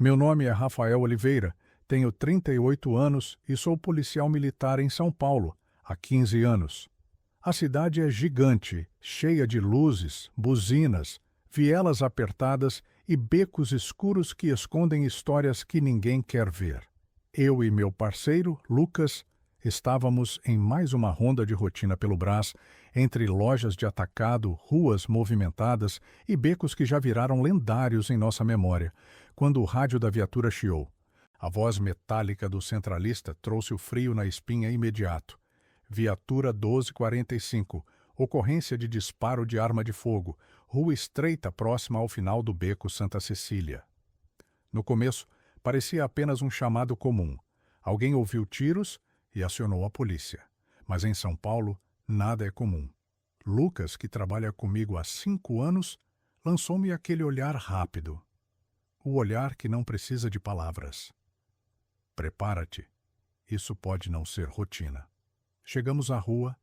Meu nome é Rafael Oliveira, tenho 38 anos e sou policial militar em São Paulo, há 15 anos. A cidade é gigante, cheia de luzes, buzinas, vielas apertadas e becos escuros que escondem histórias que ninguém quer ver. Eu e meu parceiro, Lucas, estávamos em mais uma ronda de rotina pelo Brás, entre lojas de atacado, ruas movimentadas e becos que já viraram lendários em nossa memória, quando o rádio da viatura chiou. A voz metálica do centralista trouxe o frio na espinha imediato. Viatura 1245, ocorrência de disparo de arma de fogo, rua estreita próxima ao final do beco Santa Cecília. No começo, parecia apenas um chamado comum. Alguém ouviu tiros e acionou a polícia. Mas em São Paulo, nada é comum. Lucas, que trabalha comigo há 5 anos, lançou-me aquele olhar rápido. O olhar que não precisa de palavras. Prepara-te. Isso pode não ser rotina. Chegamos à rua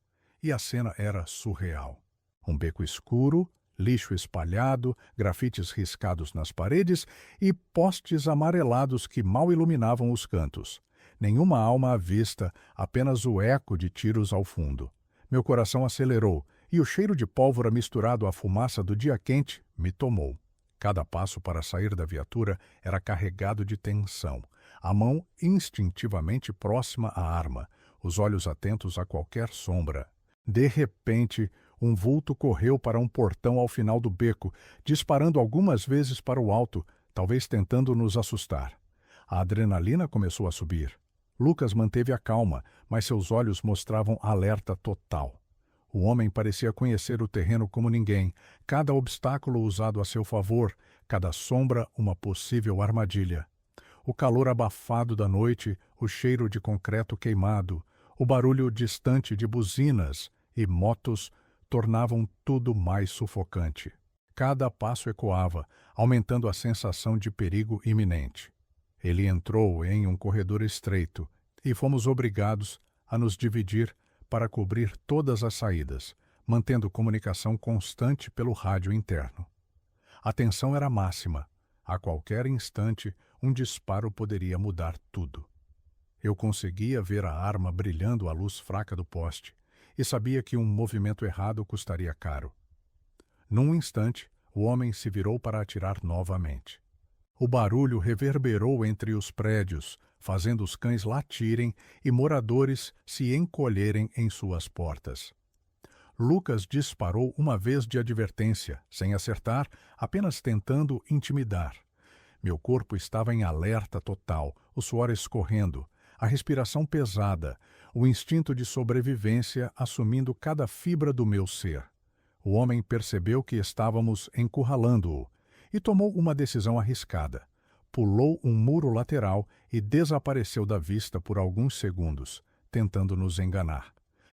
e a cena era surreal. Um beco escuro, lixo espalhado, grafites riscados nas paredes e postes amarelados que mal iluminavam os cantos. Nenhuma alma à vista, apenas o eco de tiros ao fundo. Meu coração acelerou e o cheiro de pólvora misturado à fumaça do dia quente me tomou. Cada passo para sair da viatura era carregado de tensão, a mão instintivamente próxima à arma, os olhos atentos a qualquer sombra. De repente, um vulto correu para um portão ao final do beco, disparando algumas vezes para o alto, talvez tentando nos assustar. A adrenalina começou a subir. Lucas manteve a calma, mas seus olhos mostravam alerta total. O homem parecia conhecer o terreno como ninguém, cada obstáculo usado a seu favor, cada sombra uma possível armadilha. O calor abafado da noite, o cheiro de concreto queimado, o barulho distante de buzinas e motos tornavam tudo mais sufocante. Cada passo ecoava, aumentando a sensação de perigo iminente. Ele entrou em um corredor estreito e fomos obrigados a nos dividir para cobrir todas as saídas, mantendo comunicação constante pelo rádio interno. A tensão era máxima. A qualquer instante, um disparo poderia mudar tudo. Eu conseguia ver a arma brilhando à luz fraca do poste e sabia que um movimento errado custaria caro. Num instante, o homem se virou para atirar novamente. O barulho reverberou entre os prédios, fazendo os cães latirem e moradores se encolherem em suas portas. Lucas disparou uma vez de advertência, sem acertar, apenas tentando intimidar. Meu corpo estava em alerta total, o suor escorrendo, a respiração pesada, o instinto de sobrevivência assumindo cada fibra do meu ser. O homem percebeu que estávamos encurralando-o e tomou uma decisão arriscada. Pulou um muro lateral e desapareceu da vista por alguns segundos, tentando nos enganar.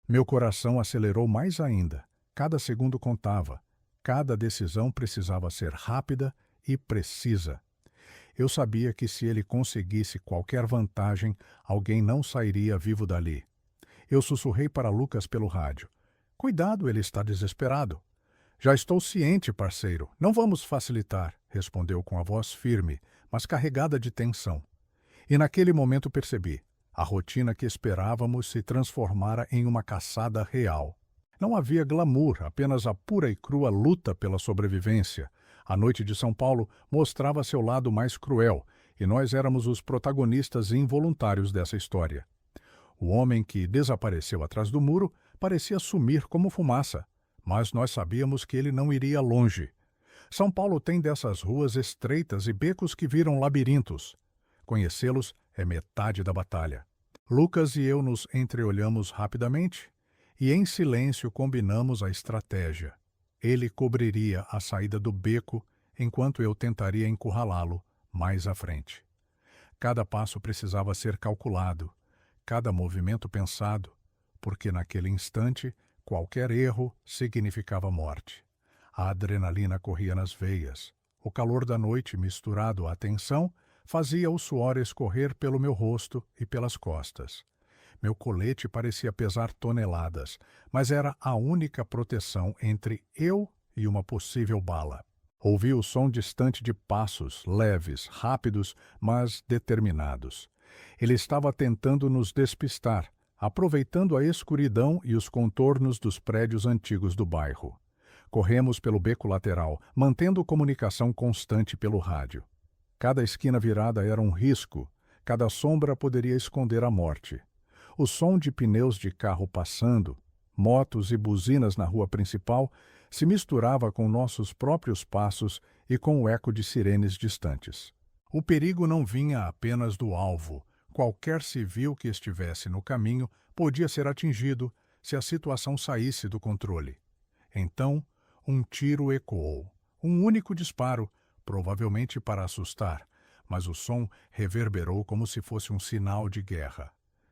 Meu coração acelerou mais ainda. Cada segundo contava. Cada decisão precisava ser rápida e precisa. Eu sabia que se ele conseguisse qualquer vantagem, alguém não sairia vivo dali. Eu sussurrei para Lucas pelo rádio. Cuidado, ele está desesperado. Já estou ciente, parceiro. Não vamos facilitar, respondeu com a voz firme, mas carregada de tensão. E naquele momento percebi. A rotina que esperávamos se transformara em uma caçada real. Não havia glamour, apenas a pura e crua luta pela sobrevivência. A noite de São Paulo mostrava seu lado mais cruel, e nós éramos os protagonistas involuntários dessa história. O homem que desapareceu atrás do muro parecia sumir como fumaça, mas nós sabíamos que ele não iria longe. São Paulo tem dessas ruas estreitas e becos que viram labirintos. Conhecê-los é metade da batalha. Lucas e eu nos entreolhamos rapidamente e, em silêncio, combinamos a estratégia. Ele cobriria a saída do beco enquanto eu tentaria encurralá-lo mais à frente. Cada passo precisava ser calculado, cada movimento pensado, porque naquele instante qualquer erro significava morte. A adrenalina corria nas veias. O calor da noite, misturado à tensão, fazia o suor escorrer pelo meu rosto e pelas costas. Meu colete parecia pesar toneladas, mas era a única proteção entre eu e uma possível bala. Ouvi o som distante de passos, leves, rápidos, mas determinados. Ele estava tentando nos despistar, aproveitando a escuridão e os contornos dos prédios antigos do bairro. Corremos pelo beco lateral, mantendo comunicação constante pelo rádio. Cada esquina virada era um risco, cada sombra poderia esconder a morte. O som de pneus de carro passando, motos e buzinas na rua principal se misturava com nossos próprios passos e com o eco de sirenes distantes. O perigo não vinha apenas do alvo. Qualquer civil que estivesse no caminho podia ser atingido se a situação saísse do controle. Então, um tiro ecoou. Um único disparo, provavelmente para assustar, mas o som reverberou como se fosse um sinal de guerra.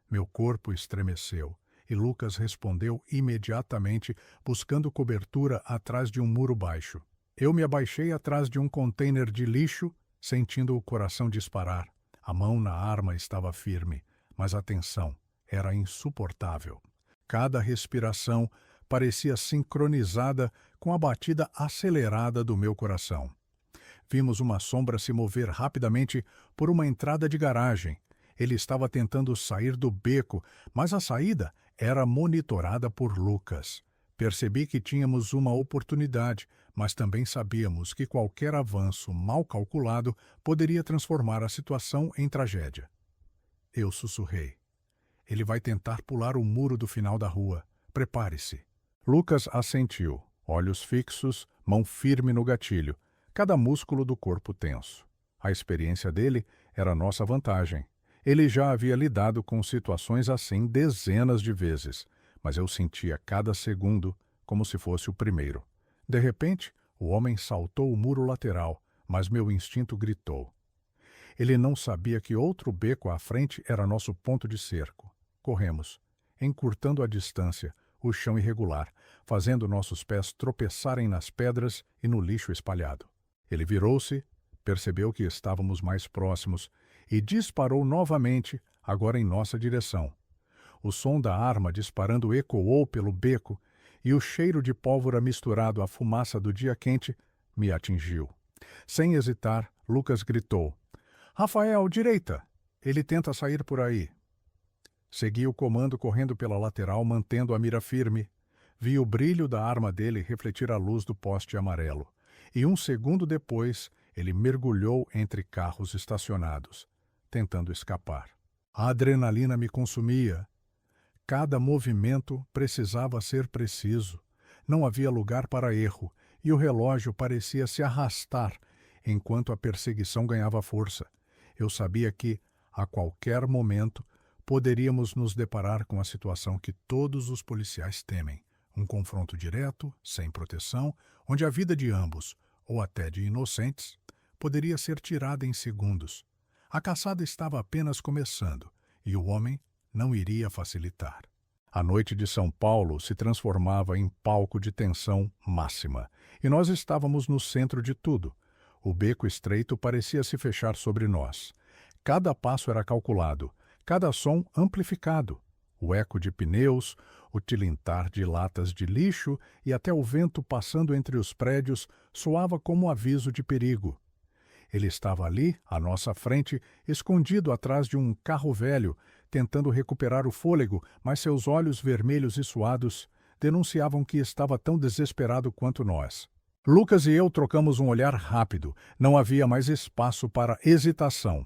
Meu corpo estremeceu e Lucas respondeu imediatamente, buscando cobertura atrás de um muro baixo. Eu me abaixei atrás de um container de lixo, sentindo o coração disparar. A mão na arma estava firme, mas a tensão era insuportável. Cada respiração parecia sincronizada com a batida acelerada do meu coração. Vimos uma sombra se mover rapidamente por uma entrada de garagem. Ele estava tentando sair do beco, mas a saída era monitorada por Lucas. Percebi que tínhamos uma oportunidade, mas também sabíamos que qualquer avanço mal calculado poderia transformar a situação em tragédia. Eu sussurrei. Ele vai tentar pular o muro do final da rua. Prepare-se. Lucas assentiu, olhos fixos, mão firme no gatilho, cada músculo do corpo tenso. A experiência dele era nossa vantagem. Ele já havia lidado com situações assim dezenas de vezes, mas eu sentia cada segundo como se fosse o primeiro. De repente, o homem saltou o muro lateral, mas meu instinto gritou. Ele não sabia que outro beco à frente era nosso ponto de cerco. Corremos, encurtando a distância, o chão irregular, fazendo nossos pés tropeçarem nas pedras e no lixo espalhado. Ele virou-se, percebeu que estávamos mais próximos e disparou novamente, agora em nossa direção. O som da arma disparando ecoou pelo beco e o cheiro de pólvora misturado à fumaça do dia quente me atingiu. Sem hesitar, Lucas gritou: "Rafael, direita! Ele tenta sair por aí." Segui o comando correndo pela lateral, mantendo a mira firme. Vi o brilho da arma dele refletir a luz do poste amarelo. E um segundo depois, ele mergulhou entre carros estacionados, tentando escapar. A adrenalina me consumia. Cada movimento precisava ser preciso. Não havia lugar para erro, e o relógio parecia se arrastar enquanto a perseguição ganhava força. Eu sabia que, a qualquer momento, poderíamos nos deparar com a situação que todos os policiais temem. Um confronto direto, sem proteção, onde a vida de ambos, ou até de inocentes, poderia ser tirada em segundos. A caçada estava apenas começando, e o homem não iria facilitar. A noite de São Paulo se transformava em palco de tensão máxima, e nós estávamos no centro de tudo. O beco estreito parecia se fechar sobre nós. Cada passo era calculado, cada som amplificado. O eco de pneus, o tilintar de latas de lixo e até o vento passando entre os prédios soava como aviso de perigo. Ele estava ali, à nossa frente, escondido atrás de um carro velho, tentando recuperar o fôlego, mas seus olhos vermelhos e suados denunciavam que estava tão desesperado quanto nós. Lucas e eu trocamos um olhar rápido. Não havia mais espaço para hesitação.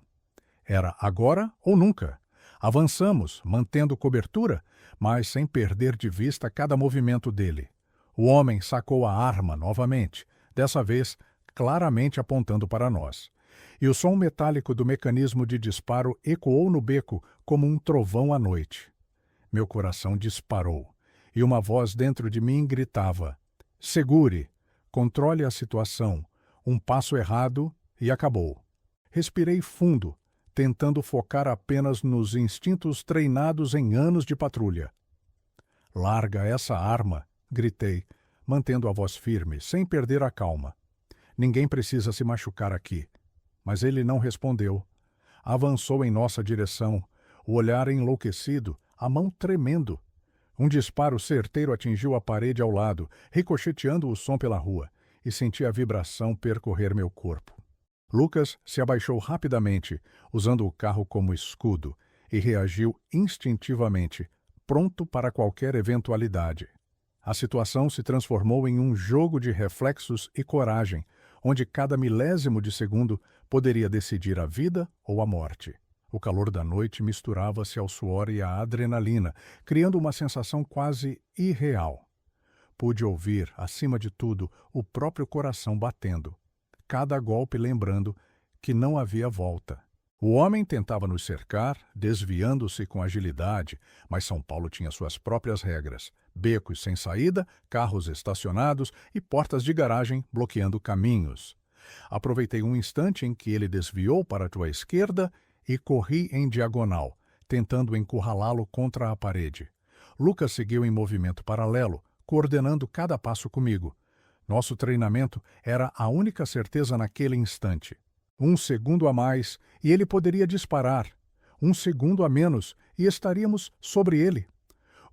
Era agora ou nunca. Avançamos, mantendo cobertura, mas sem perder de vista cada movimento dele. O homem sacou a arma novamente, dessa vez claramente apontando para nós. E o som metálico do mecanismo de disparo ecoou no beco como um trovão à noite. Meu coração disparou, e uma voz dentro de mim gritava: "Segure, controle a situação, um passo errado e acabou." Respirei fundo, tentando focar apenas nos instintos treinados em anos de patrulha. "Larga essa arma!" gritei, mantendo a voz firme, sem perder a calma. "Ninguém precisa se machucar aqui." Mas ele não respondeu. Avançou em nossa direção, o olhar enlouquecido, a mão tremendo. Um disparo certeiro atingiu a parede ao lado, ricocheteando o som pela rua, e senti a vibração percorrer meu corpo. Lucas se abaixou rapidamente, usando o carro como escudo, e reagiu instintivamente, pronto para qualquer eventualidade. A situação se transformou em um jogo de reflexos e coragem, onde cada milésimo de segundo poderia decidir a vida ou a morte. O calor da noite misturava-se ao suor e à adrenalina, criando uma sensação quase irreal. Pude ouvir, acima de tudo, o próprio coração batendo, cada golpe lembrando que não havia volta. O homem tentava nos cercar, desviando-se com agilidade, mas São Paulo tinha suas próprias regras: becos sem saída, carros estacionados e portas de garagem bloqueando caminhos. Aproveitei um instante em que ele desviou para a tua esquerda e corri em diagonal, tentando encurralá-lo contra a parede. Lucas seguiu em movimento paralelo, coordenando cada passo comigo. Nosso treinamento era a única certeza naquele instante. 1 segundo a mais e ele poderia disparar. 1 segundo a menos e estaríamos sobre ele.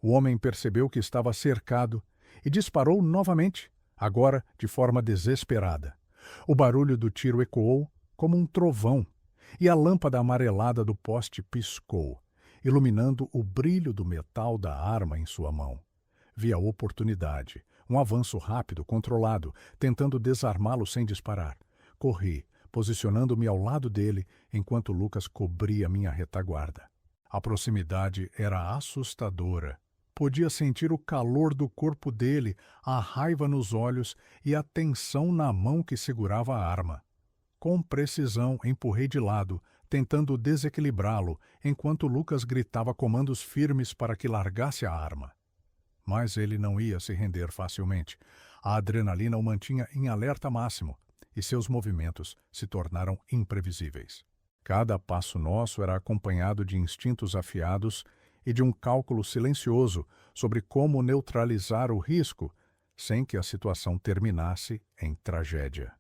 O homem percebeu que estava cercado e disparou novamente, agora de forma desesperada. O barulho do tiro ecoou como um trovão e a lâmpada amarelada do poste piscou, iluminando o brilho do metal da arma em sua mão. Vi a oportunidade, um avanço rápido, controlado, tentando desarmá-lo sem disparar. Corri, posicionando-me ao lado dele, enquanto Lucas cobria minha retaguarda. A proximidade era assustadora. Podia sentir o calor do corpo dele, a raiva nos olhos e a tensão na mão que segurava a arma. Com precisão, empurrei de lado, tentando desequilibrá-lo, enquanto Lucas gritava comandos firmes para que largasse a arma. Mas ele não ia se render facilmente. A adrenalina o mantinha em alerta máximo, e seus movimentos se tornaram imprevisíveis. Cada passo nosso era acompanhado de instintos afiados e de um cálculo silencioso sobre como neutralizar o risco sem que a situação terminasse em tragédia.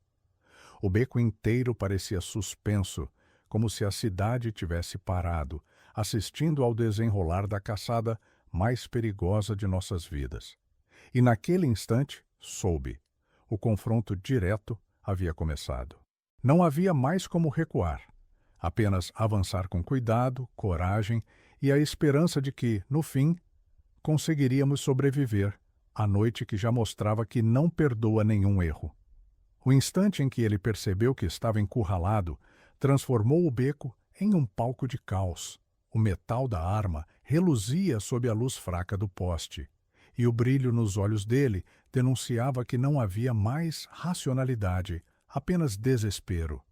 O beco inteiro parecia suspenso, como se a cidade tivesse parado, assistindo ao desenrolar da caçada mais perigosa de nossas vidas. E naquele instante, soube. O confronto direto havia começado. Não havia mais como recuar. Apenas avançar com cuidado, coragem e a esperança de que, no fim, conseguiríamos sobreviver à noite que já mostrava que não perdoa nenhum erro. O instante em que ele percebeu que estava encurralado transformou o beco em um palco de caos. O metal da arma reluzia sob a luz fraca do poste, e o brilho nos olhos dele denunciava que não havia mais racionalidade, apenas desespero.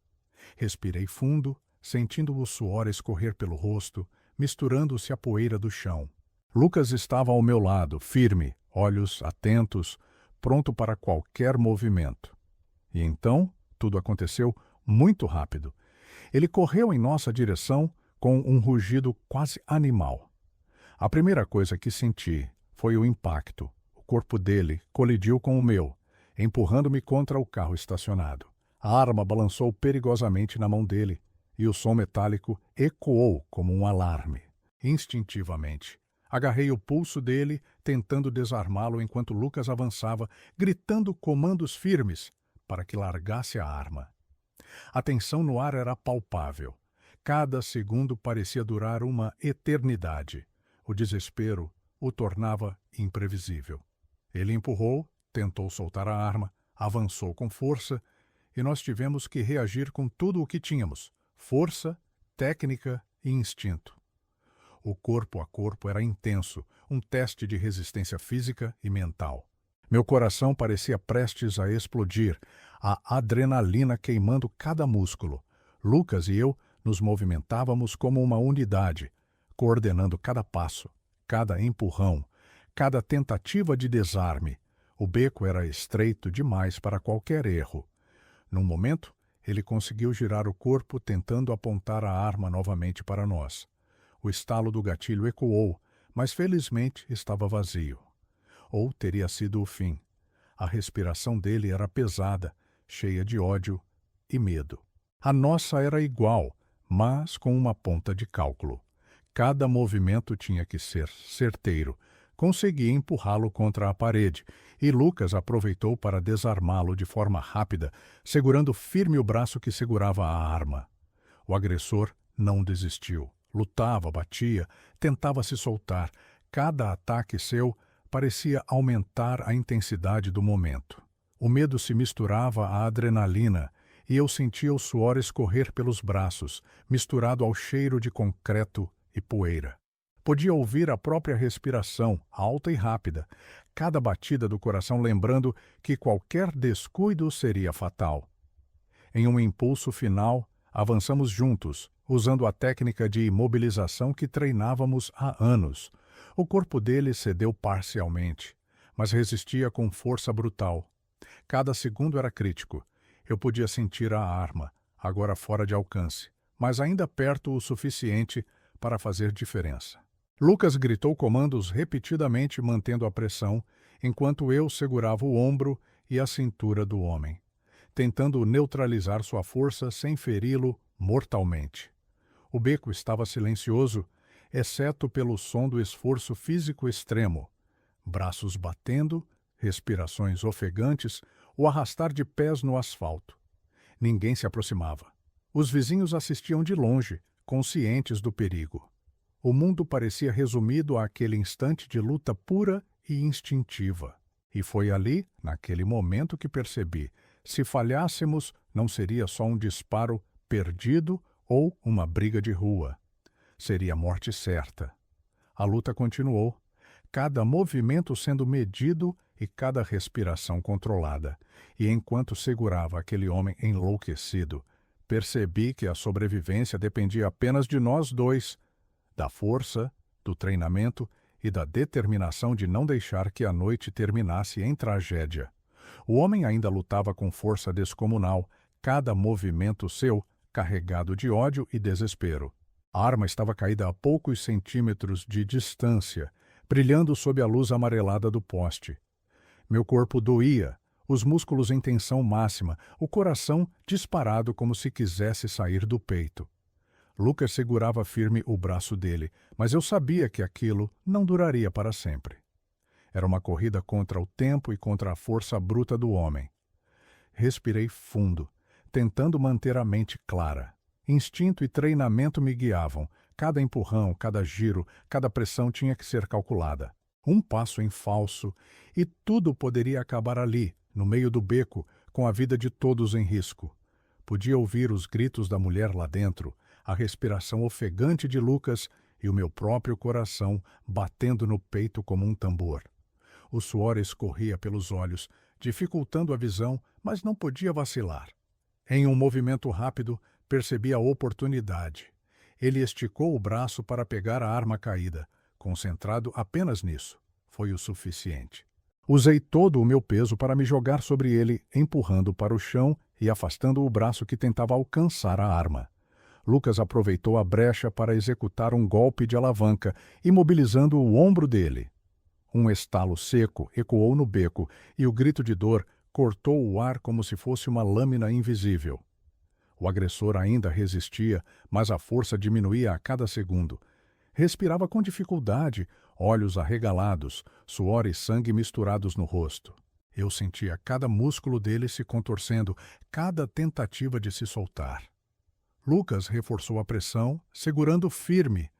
Respirei fundo, sentindo o suor escorrer pelo rosto, misturando-se à poeira do chão. Lucas estava ao meu lado, firme, olhos atentos, pronto para qualquer movimento. E então, tudo aconteceu muito rápido. Ele correu em nossa direção com um rugido quase animal. A primeira coisa que senti foi o impacto. O corpo dele colidiu com o meu, empurrando-me contra o carro estacionado. A arma balançou perigosamente na mão dele e o som metálico ecoou como um alarme. Instintivamente, agarrei o pulso dele, tentando desarmá-lo enquanto Lucas avançava, gritando comandos firmes para que largasse a arma. A tensão no ar era palpável. Cada segundo parecia durar uma eternidade. O desespero o tornava imprevisível. Ele empurrou, tentou soltar a arma, avançou com força, e nós tivemos que reagir com tudo o que tínhamos: força, técnica e instinto. O corpo a corpo era intenso, um teste de resistência física e mental. Meu coração parecia prestes a explodir, a adrenalina queimando cada músculo. Lucas e eu nos movimentávamos como uma unidade, coordenando cada passo, cada empurrão, cada tentativa de desarme. O beco era estreito demais para qualquer erro. Num momento, ele conseguiu girar o corpo tentando apontar a arma novamente para nós. O estalo do gatilho ecoou, mas felizmente estava vazio. Ou teria sido o fim. A respiração dele era pesada, cheia de ódio e medo. A nossa era igual, mas com uma ponta de cálculo. Cada movimento tinha que ser certeiro, consegui empurrá-lo contra a parede, e Lucas aproveitou para desarmá-lo de forma rápida, segurando firme o braço que segurava a arma. O agressor não desistiu. Lutava, batia, tentava se soltar. Cada ataque seu parecia aumentar a intensidade do momento. O medo se misturava à adrenalina, e eu sentia o suor escorrer pelos braços, misturado ao cheiro de concreto e poeira. Podia ouvir a própria respiração, alta e rápida, cada batida do coração lembrando que qualquer descuido seria fatal. Em um impulso final, avançamos juntos, usando a técnica de imobilização que treinávamos há anos. O corpo dele cedeu parcialmente, mas resistia com força brutal. Cada segundo era crítico. Eu podia sentir a arma, agora fora de alcance, mas ainda perto o suficiente para fazer diferença. Lucas gritou comandos repetidamente, mantendo a pressão, enquanto eu segurava o ombro e a cintura do homem, tentando neutralizar sua força sem feri-lo mortalmente. O beco estava silencioso, exceto pelo som do esforço físico extremo. Braços batendo, respirações ofegantes, o arrastar de pés no asfalto. Ninguém se aproximava. Os vizinhos assistiam de longe, conscientes do perigo. O mundo parecia resumido àquele instante de luta pura e instintiva. E foi ali, naquele momento, que percebi: se falhássemos, não seria só um disparo perdido ou uma briga de rua. Seria a morte certa. A luta continuou, cada movimento sendo medido e cada respiração controlada. E enquanto segurava aquele homem enlouquecido, percebi que a sobrevivência dependia apenas de nós dois, da força, do treinamento e da determinação de não deixar que a noite terminasse em tragédia. O homem ainda lutava com força descomunal, cada movimento seu carregado de ódio e desespero. A arma estava caída a poucos centímetros de distância, brilhando sob a luz amarelada do poste. Meu corpo doía, os músculos em tensão máxima, o coração disparado como se quisesse sair do peito. Lucas segurava firme o braço dele, mas eu sabia que aquilo não duraria para sempre. Era uma corrida contra o tempo e contra a força bruta do homem. Respirei fundo, tentando manter a mente clara. Instinto e treinamento me guiavam. Cada empurrão, cada giro, cada pressão tinha que ser calculada. Um passo em falso e tudo poderia acabar ali, no meio do beco, com a vida de todos em risco. Podia ouvir os gritos da mulher lá dentro, a respiração ofegante de Lucas e o meu próprio coração batendo no peito como um tambor. O suor escorria pelos olhos, dificultando a visão, mas não podia vacilar. Em um movimento rápido, percebi a oportunidade. Ele esticou o braço para pegar a arma caída, concentrado apenas nisso. Foi o suficiente. Usei todo o meu peso para me jogar sobre ele, empurrando para o chão e afastando o braço que tentava alcançar a arma. Lucas aproveitou a brecha para executar um golpe de alavanca, imobilizando o ombro dele. Um estalo seco ecoou no beco e o grito de dor cortou o ar como se fosse uma lâmina invisível. O agressor ainda resistia, mas a força diminuía a cada segundo. Respirava com dificuldade, olhos arregalados, suor e sangue misturados no rosto. Eu sentia cada músculo dele se contorcendo, cada tentativa de se soltar. Lucas reforçou a pressão, segurando firme,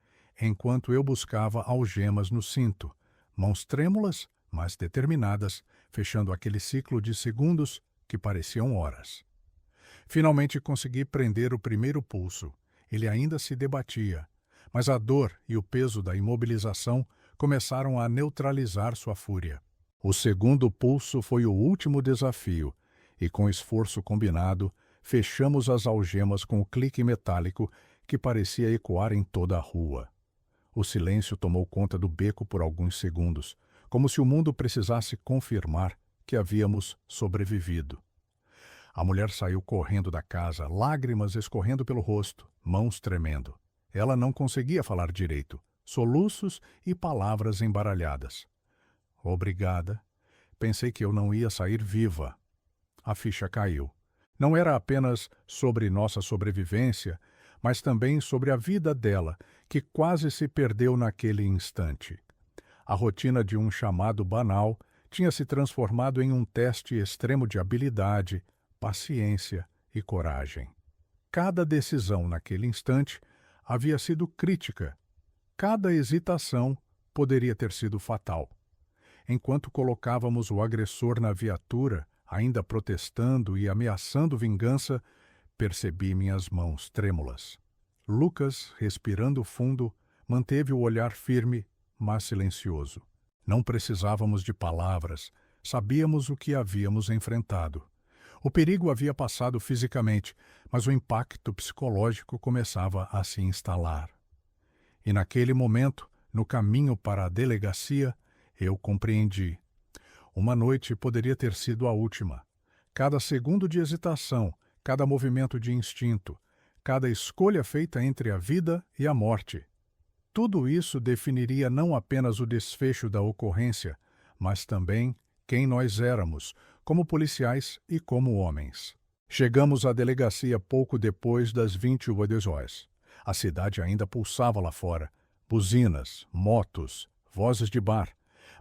enquanto eu buscava algemas no cinto, mãos trêmulas, mas determinadas, fechando aquele ciclo de segundos que pareciam horas. Finalmente consegui prender o primeiro pulso. Ele ainda se debatia, mas a dor e o peso da imobilização começaram a neutralizar sua fúria. O segundo pulso foi o último desafio, e com esforço combinado, fechamos as algemas com o clique metálico que parecia ecoar em toda a rua. O silêncio tomou conta do beco por alguns segundos, como se o mundo precisasse confirmar que havíamos sobrevivido. A mulher saiu correndo da casa, lágrimas escorrendo pelo rosto, mãos tremendo. Ela não conseguia falar direito, soluços e palavras embaralhadas. Obrigada. Pensei que eu não ia sair viva. A ficha caiu. Não era apenas sobre nossa sobrevivência, mas também sobre a vida dela, que quase se perdeu naquele instante. A rotina de um chamado banal tinha se transformado em um teste extremo de habilidade, paciência e coragem. Cada decisão naquele instante havia sido crítica. Cada hesitação poderia ter sido fatal. Enquanto colocávamos o agressor na viatura, ainda protestando e ameaçando vingança, percebi minhas mãos trêmulas. Lucas, respirando fundo, manteve o olhar firme, mas silencioso. Não precisávamos de palavras, sabíamos o que havíamos enfrentado. O perigo havia passado fisicamente, mas o impacto psicológico começava a se instalar. E naquele momento, no caminho para a delegacia, eu compreendi. Uma noite poderia ter sido a última. Cada segundo de hesitação, cada movimento de instinto, cada escolha feita entre a vida e a morte. Tudo isso definiria não apenas o desfecho da ocorrência, mas também quem nós éramos, como policiais e como homens. Chegamos à delegacia pouco depois das 22 horas. A cidade ainda pulsava lá fora. Buzinas, motos, vozes de bar.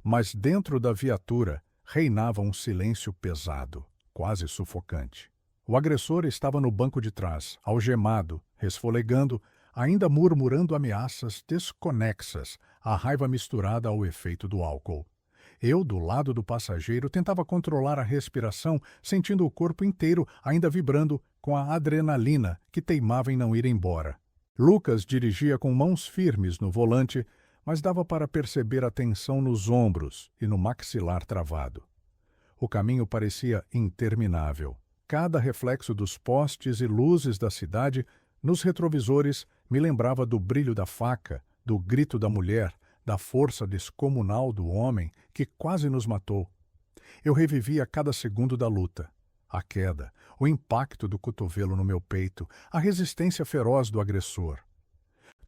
Mas dentro da viatura reinava um silêncio pesado, quase sufocante. O agressor estava no banco de trás, algemado, resfolegando, ainda murmurando ameaças desconexas, a raiva misturada ao efeito do álcool. Eu, do lado do passageiro, tentava controlar a respiração, sentindo o corpo inteiro ainda vibrando com a adrenalina que teimava em não ir embora. Lucas dirigia com mãos firmes no volante, mas dava para perceber a tensão nos ombros e no maxilar travado. O caminho parecia interminável. Cada reflexo dos postes e luzes da cidade nos retrovisores me lembrava do brilho da faca, do grito da mulher, da força descomunal do homem que quase nos matou. Eu revivia cada segundo da luta. A queda, o impacto do cotovelo no meu peito, a resistência feroz do agressor.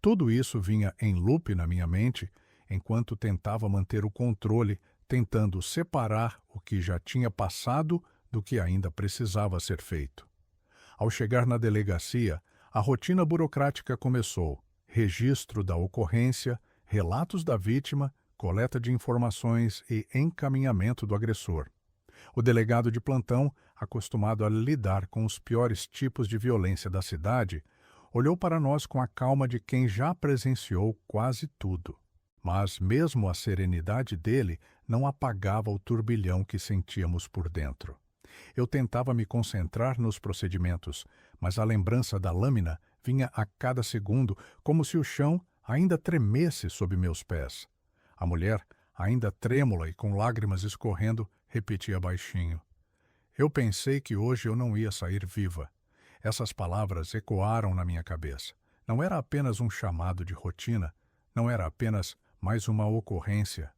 Tudo isso vinha em loop na minha mente, enquanto tentava manter o controle, tentando separar o que já tinha passado do que ainda precisava ser feito. Ao chegar na delegacia, a rotina burocrática começou. Registro da ocorrência, relatos da vítima, coleta de informações e encaminhamento do agressor. O delegado de plantão, acostumado a lidar com os piores tipos de violência da cidade, olhou para nós com a calma de quem já presenciou quase tudo. Mas mesmo a serenidade dele não apagava o turbilhão que sentíamos por dentro. Eu tentava me concentrar nos procedimentos, mas a lembrança da lâmina vinha a cada segundo, como se o chão ainda tremesse sob meus pés. A mulher, ainda trêmula e com lágrimas escorrendo, repetia baixinho. Eu pensei que hoje eu não ia sair viva. Essas palavras ecoaram na minha cabeça. Não era apenas um chamado de rotina, não era apenas mais uma ocorrência.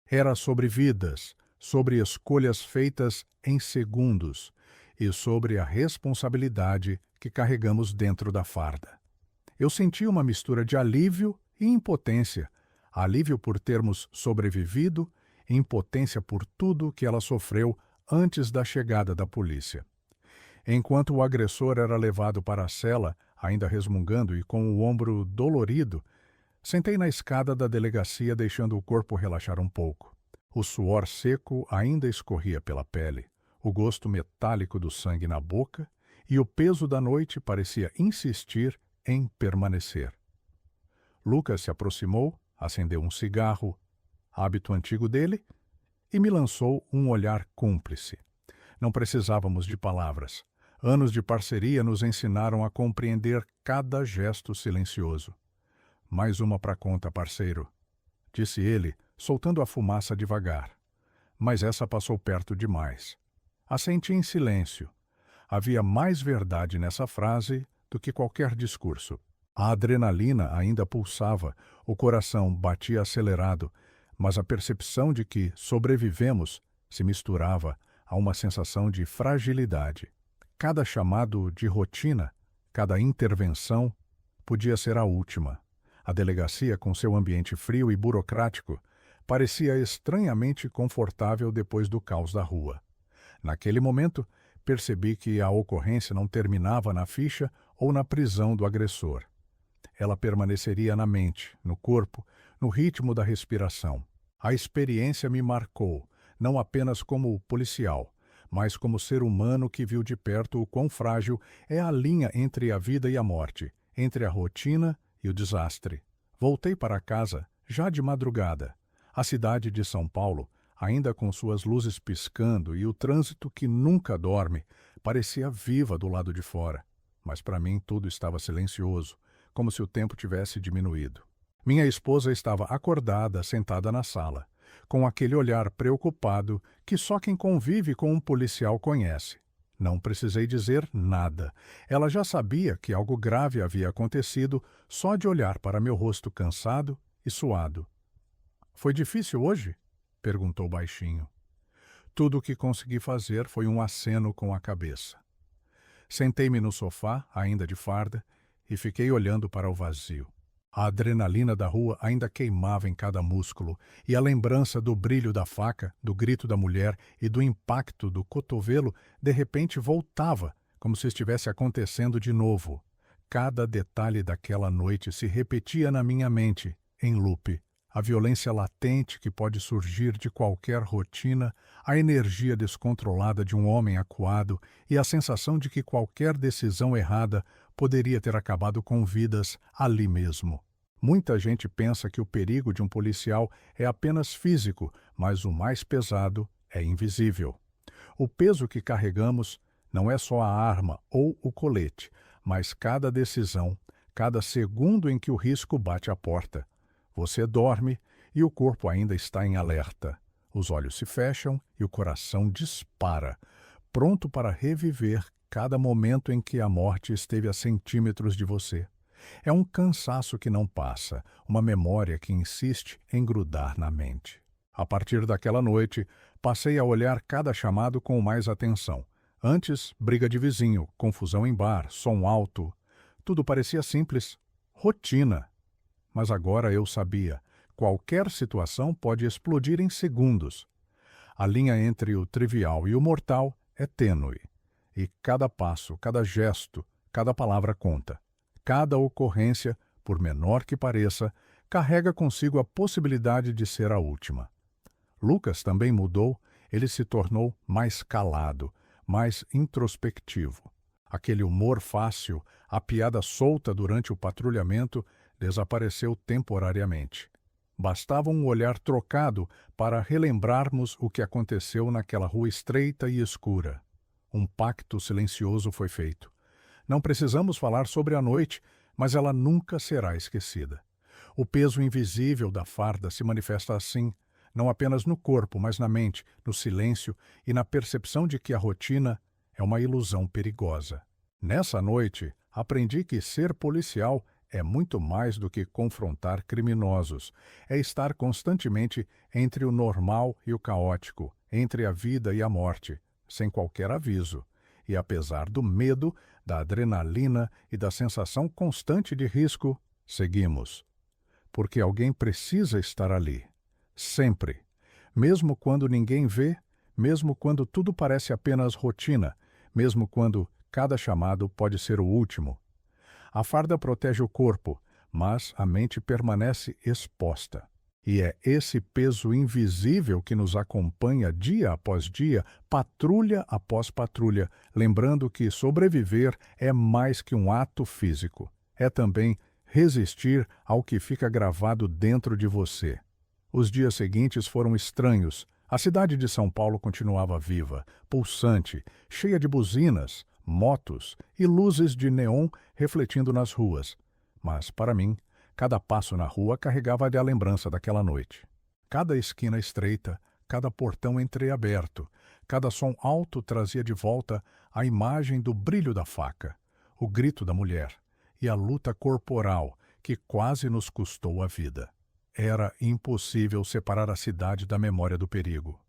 Era sobre vidas, sobre escolhas feitas em segundos e sobre a responsabilidade que carregamos dentro da farda. Eu senti uma mistura de alívio e impotência. Alívio por termos sobrevivido e impotência por tudo que ela sofreu antes da chegada da polícia. Enquanto o agressor era levado para a cela, ainda resmungando e com o ombro dolorido, sentei na escada da delegacia deixando o corpo relaxar um pouco. O suor seco ainda escorria pela pele, o gosto metálico do sangue na boca e o peso da noite parecia insistir em permanecer. Lucas se aproximou, acendeu um cigarro, hábito antigo dele, e me lançou um olhar cúmplice. Não precisávamos de palavras. Anos de parceria nos ensinaram a compreender cada gesto silencioso. Mais uma pra conta, parceiro, disse ele, soltando a fumaça devagar. Mas essa passou perto demais. Assenti em silêncio. Havia mais verdade nessa frase do que qualquer discurso. A adrenalina ainda pulsava, o coração batia acelerado, mas a percepção de que sobrevivemos se misturava a uma sensação de fragilidade. Cada chamado de rotina, cada intervenção, podia ser a última. A delegacia, com seu ambiente frio e burocrático, parecia estranhamente confortável depois do caos da rua. Naquele momento, percebi que a ocorrência não terminava na ficha ou na prisão do agressor. Ela permaneceria na mente, no corpo, no ritmo da respiração. A experiência me marcou, não apenas como policial, mas como ser humano que viu de perto o quão frágil é a linha entre a vida e a morte, entre a rotina e o desastre. Voltei para casa, já de madrugada. A cidade de São Paulo, ainda com suas luzes piscando e o trânsito que nunca dorme, parecia viva do lado de fora. Mas para mim tudo estava silencioso, como se o tempo tivesse diminuído. Minha esposa estava acordada, sentada na sala, com aquele olhar preocupado que só quem convive com um policial conhece. Não precisei dizer nada. Ela já sabia que algo grave havia acontecido só de olhar para meu rosto cansado e suado. "Foi difícil hoje?" perguntou baixinho. Tudo o que consegui fazer foi um aceno com a cabeça. Sentei-me no sofá, ainda de farda, e fiquei olhando para o vazio. A adrenalina da rua ainda queimava em cada músculo, e a lembrança do brilho da faca, do grito da mulher e do impacto do cotovelo de repente voltava, como se estivesse acontecendo de novo. Cada detalhe daquela noite se repetia na minha mente, em loop. A violência latente que pode surgir de qualquer rotina, a energia descontrolada de um homem acuado e a sensação de que qualquer decisão errada poderia ter acabado com vidas ali mesmo. Muita gente pensa que o perigo de um policial é apenas físico, mas o mais pesado é invisível. O peso que carregamos não é só a arma ou o colete, mas cada decisão, cada segundo em que o risco bate à porta. Você dorme e o corpo ainda está em alerta. Os olhos se fecham e o coração dispara, pronto para reviver cada momento em que a morte esteve a centímetros de você. É um cansaço que não passa, uma memória que insiste em grudar na mente. A partir daquela noite, passei a olhar cada chamado com mais atenção. Antes, briga de vizinho, confusão em bar, som alto. Tudo parecia simples, rotina. Mas agora eu sabia, qualquer situação pode explodir em segundos. A linha entre o trivial e o mortal é tênue. E cada passo, cada gesto, cada palavra conta. Cada ocorrência, por menor que pareça, carrega consigo a possibilidade de ser a última. Lucas também mudou, ele se tornou mais calado, mais introspectivo. Aquele humor fácil, a piada solta durante o patrulhamento, desapareceu temporariamente. Bastava um olhar trocado para relembrarmos o que aconteceu naquela rua estreita e escura. Um pacto silencioso foi feito. Não precisamos falar sobre a noite, mas ela nunca será esquecida. O peso invisível da farda se manifesta assim, não apenas no corpo, mas na mente, no silêncio e na percepção de que a rotina é uma ilusão perigosa. Nessa noite, aprendi que ser policial é muito mais do que confrontar criminosos. É estar constantemente entre o normal e o caótico, entre a vida e a morte, sem qualquer aviso. E apesar do medo, da adrenalina e da sensação constante de risco, seguimos. Porque alguém precisa estar ali. Sempre. Mesmo quando ninguém vê, mesmo quando tudo parece apenas rotina, mesmo quando cada chamado pode ser o último. A farda protege o corpo, mas a mente permanece exposta. E é esse peso invisível que nos acompanha dia após dia, patrulha após patrulha, lembrando que sobreviver é mais que um ato físico. É também resistir ao que fica gravado dentro de você. Os dias seguintes foram estranhos. A cidade de São Paulo continuava viva, pulsante, cheia de buzinas, motos e luzes de neon refletindo nas ruas. Mas, para mim, cada passo na rua carregava a lembrança daquela noite. Cada esquina estreita, cada portão entreaberto, cada som alto trazia de volta a imagem do brilho da faca, o grito da mulher e a luta corporal que quase nos custou a vida. Era impossível separar a cidade da memória do perigo.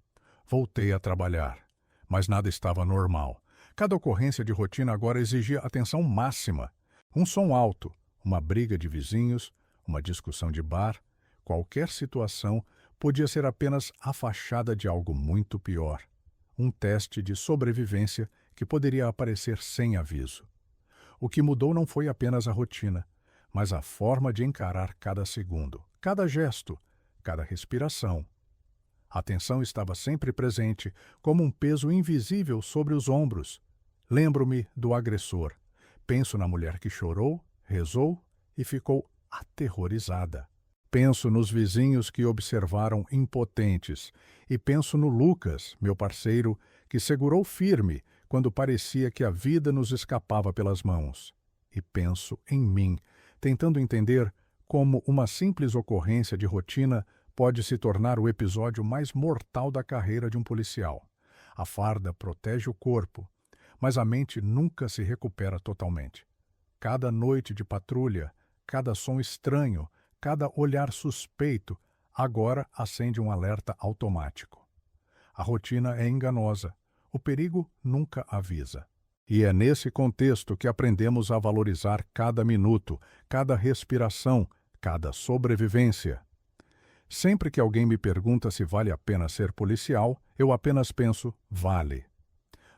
Voltei a trabalhar, mas nada estava normal. Cada ocorrência de rotina agora exigia atenção máxima. Um som alto, uma briga de vizinhos, uma discussão de bar, qualquer situação podia ser apenas a fachada de algo muito pior. Um teste de sobrevivência que poderia aparecer sem aviso. O que mudou não foi apenas a rotina, mas a forma de encarar cada segundo, cada gesto, cada respiração, A tensão estava sempre presente, como um peso invisível sobre os ombros. Lembro-me do agressor. Penso na mulher que chorou, rezou e ficou aterrorizada. Penso nos vizinhos que observaram impotentes e penso no Lucas, meu parceiro, que segurou firme quando parecia que a vida nos escapava pelas mãos. E penso em mim, tentando entender como uma simples ocorrência de rotina pode se tornar o episódio mais mortal da carreira de um policial. A farda protege o corpo, mas a mente nunca se recupera totalmente. Cada noite de patrulha, cada som estranho, cada olhar suspeito, agora acende um alerta automático. A rotina é enganosa, o perigo nunca avisa. E é nesse contexto que aprendemos a valorizar cada minuto, cada respiração, cada sobrevivência. Sempre que alguém me pergunta se vale a pena ser policial, eu apenas penso, vale.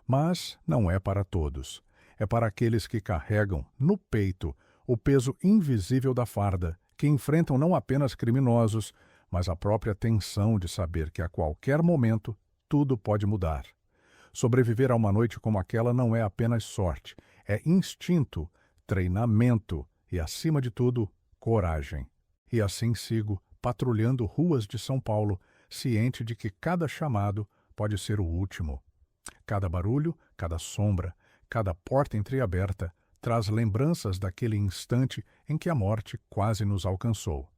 Mas não é para todos. É para aqueles que carregam, no peito, o peso invisível da farda, que enfrentam não apenas criminosos, mas a própria tensão de saber que a qualquer momento tudo pode mudar. Sobreviver a uma noite como aquela não é apenas sorte, é instinto, treinamento e, acima de tudo, coragem. E assim sigo, patrulhando ruas de São Paulo, ciente de que cada chamado pode ser o último. Cada barulho, cada sombra, cada porta entreaberta traz lembranças daquele instante em que a morte quase nos alcançou.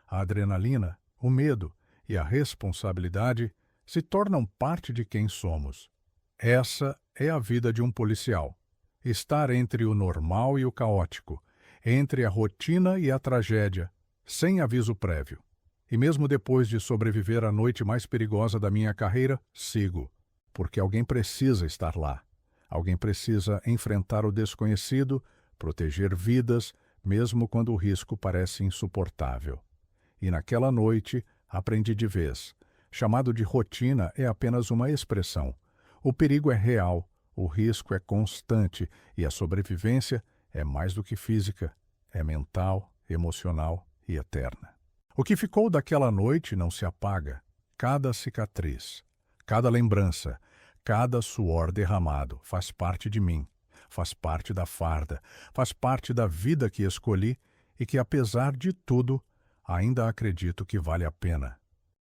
A adrenalina, o medo e a responsabilidade se tornam parte de quem somos. Essa é a vida de um policial. Estar entre o normal e o caótico, entre a rotina e a tragédia, sem aviso prévio. E mesmo depois de sobreviver à noite mais perigosa da minha carreira, sigo. Porque alguém precisa estar lá. Alguém precisa enfrentar o desconhecido, proteger vidas, mesmo quando o risco parece insuportável. E naquela noite, aprendi de vez. Chamado de rotina é apenas uma expressão. O perigo é real, o risco é constante e a sobrevivência é mais do que física, é mental, emocional e eterna. O que ficou daquela noite não se apaga. Cada cicatriz, cada lembrança, cada suor derramado faz parte de mim, faz parte da farda, faz parte da vida que escolhi e que, apesar de tudo, ainda acredito que vale a pena.